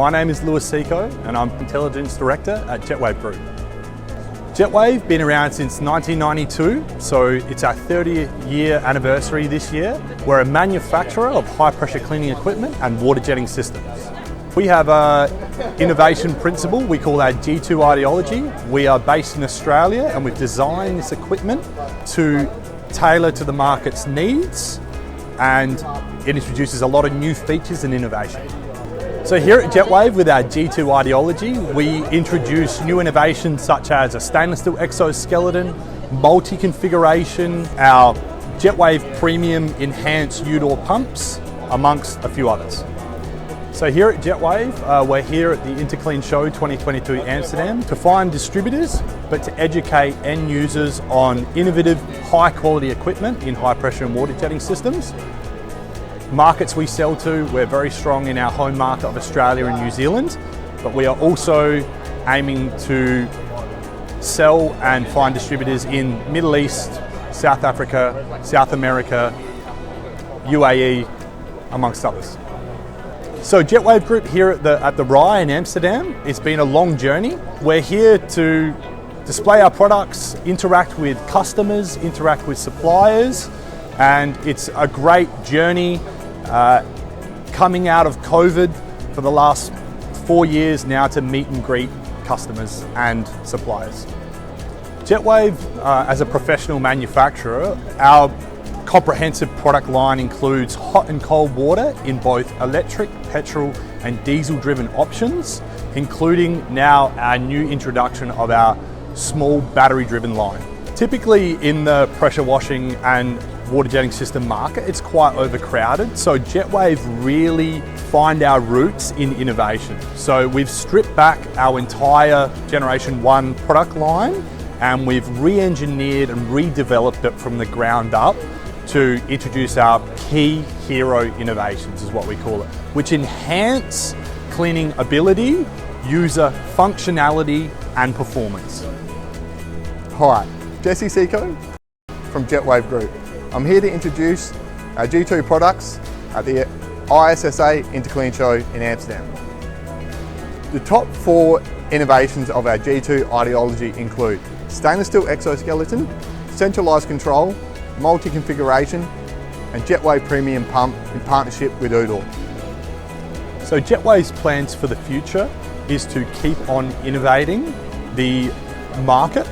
My name is Lewis Seco and I'm Intelligence Director at Jetwave Group. Jetwave been around since 1992, so it's our 30th year anniversary this year. We're a manufacturer of high pressure cleaning equipment and water jetting systems. We have an innovation principle we call our G2 ideology. We are based in Australia and we've designed this equipment to tailor to the market's needs, and it introduces a lot of new features and innovation. So here at Jetwave, with our G2 ideology, we introduce new innovations such as a stainless steel exoskeleton, multi-configuration, our Jetwave premium enhanced U-door pumps, amongst a few others. So here at Jetwave, we're here at the Interclean Show 2022 Amsterdam to find distributors, but to educate end users on innovative, high quality equipment in high pressure and water jetting systems. Markets we sell to, we're very strong in our home market of Australia and New Zealand, but we are also aiming to sell and find distributors in Middle East, South Africa, South America, UAE, amongst others. So Jetwave Group here at the RAI in Amsterdam, it's been a long journey. We're here to display our products, interact with customers, interact with suppliers, and it's a great journey coming out of COVID for the last 4 years now to meet and greet customers and suppliers. Jetwave, as a professional manufacturer, our comprehensive product line includes hot and cold water in both electric, petrol and diesel driven options, including now our new introduction of our small battery driven line. Typically in the pressure washing and water jetting system market, it's quite overcrowded, so Jetwave really find our roots in innovation. So we've stripped back our entire Generation 1 product line and we've re-engineered and redeveloped it from the ground up to introduce our key hero innovations, is what we call it, which enhance cleaning ability, user functionality and performance. Hi, Jesse Seco from Jetwave Group. I'm here to introduce our G2 products at the ISSA Interclean Show in Amsterdam. The top 4 innovations of our G2 ideology include stainless steel exoskeleton, centralised control, multi-configuration and Jetwave premium pump in partnership with U-door. So Jetwave's plans for the future is to keep on innovating the market,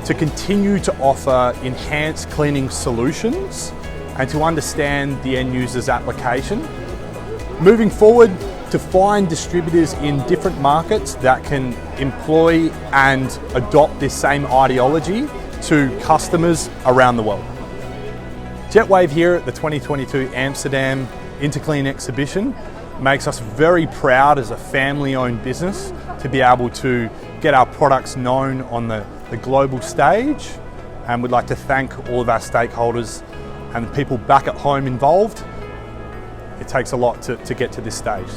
to continue to offer enhanced cleaning solutions and to understand the end user's application. Moving forward, to find distributors in different markets that can employ and adopt this same ideology to customers around the world. Jetwave here at the 2022 Amsterdam Interclean exhibition makes us very proud as a family-owned business to be able to get our products known on the global stage, and we'd like to thank all of our stakeholders and the people back at home involved. It takes a lot to get to this stage.